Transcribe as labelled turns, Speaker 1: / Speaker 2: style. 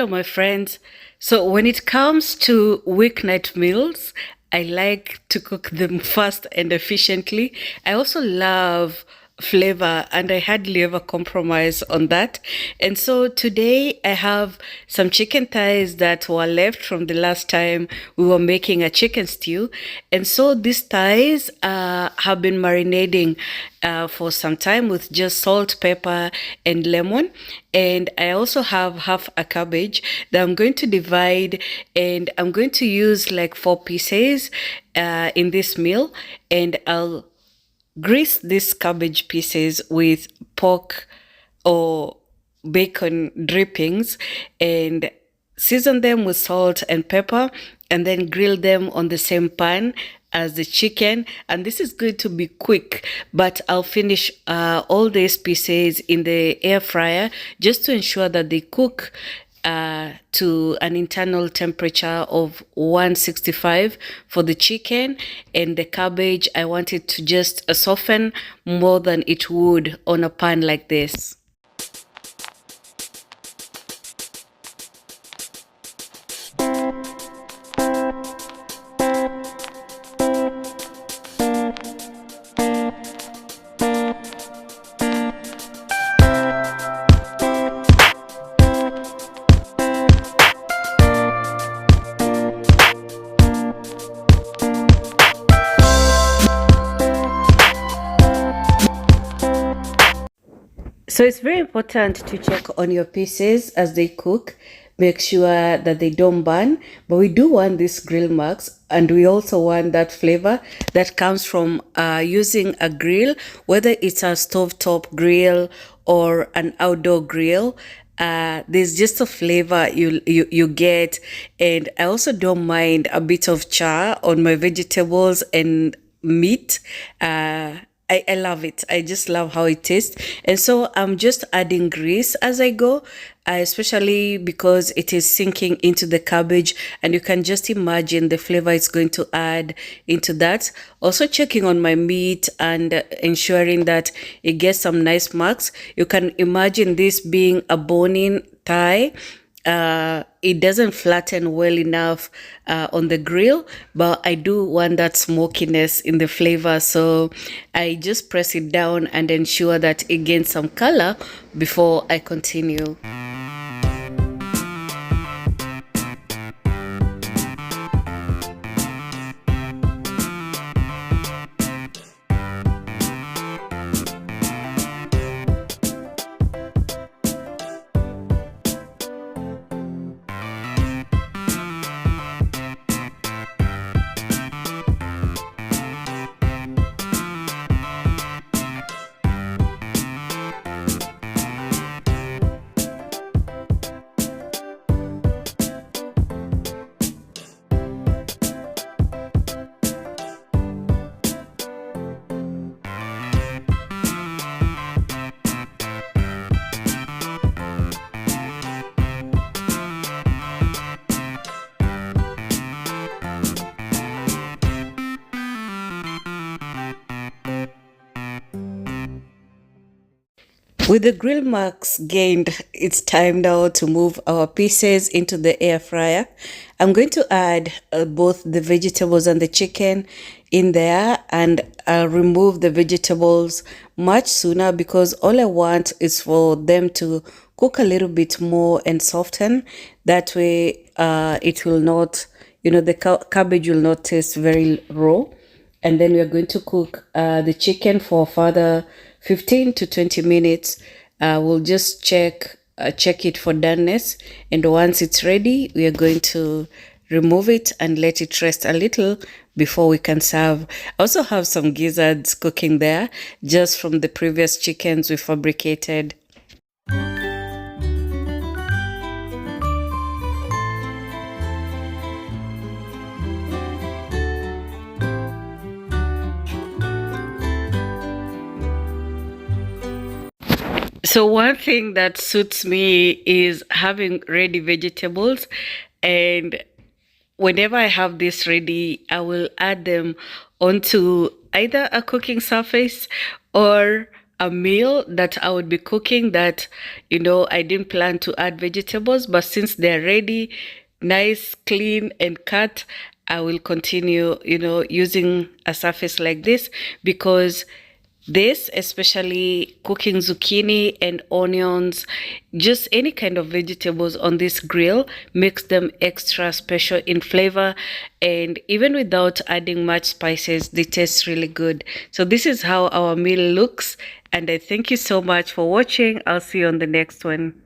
Speaker 1: Hello, my friends. So, when it comes to weeknight meals, I like to cook them fast and efficiently. I also love flavor, and I hardly ever compromise on that. And so, today I have some chicken thighs that were left from the last time we were making a chicken stew. And so, these thighs have been marinating for some time with just salt, pepper, and lemon. And I also have half a cabbage that I'm going to divide, and I'm going to use like 4 pieces in this meal. And I'll grease these cabbage pieces with pork or bacon drippings and season them with salt and pepper, and then grill them on the same pan as the chicken. And this is going to be quick, but I'll finish all these pieces in the air fryer just to ensure that they cook to an internal temperature of 165 for the chicken. And the cabbage, I want it to just soften more than it would on a pan like this. So it's very important to check on your pieces as they cook. Make sure that they don't burn, but we do want these grill marks, and we also want that flavor that comes from using a grill, whether it's a stovetop grill or an outdoor grill. There's just a flavor you get. And I also don't mind a bit of char on my vegetables and meat. I love it. I just love how it tastes. And so I'm just adding grease as I go, especially because it is sinking into the cabbage, and you can just imagine the flavor it's going to add into that. Also checking on my meat and ensuring that it gets some nice marks. You can imagine this being a bone-in thigh. It doesn't flatten well enough on the grill, but I do want that smokiness in the flavor, so I just press it down and ensure that it gains some color before I continue. With the grill marks gained, it's time now to move our pieces into the air fryer. I'm going to add both the vegetables and the chicken in there, and I'll remove the vegetables much sooner because all I want is for them to cook a little bit more and soften. That way it will not, the cabbage will not taste very raw. And then we are going to cook the chicken for further 15 to 20 minutes. We'll just check it for doneness, and once it's ready, we are going to remove it and let it rest a little before we can serve. I also have some gizzards cooking there just from the previous chickens we fabricated. So one thing that suits me is having ready vegetables, and whenever I have this ready, I will add them onto either a cooking surface or a meal that I would be cooking that, I didn't plan to add vegetables, but since they're ready, nice, clean, and cut, I will continue, using a surface like this because this, especially cooking zucchini and onions, just any kind of vegetables on this grill, makes them extra special in flavor. And even without adding much spices, they taste really good. So this is how our meal looks. And I thank you so much for watching. I'll see you on the next one.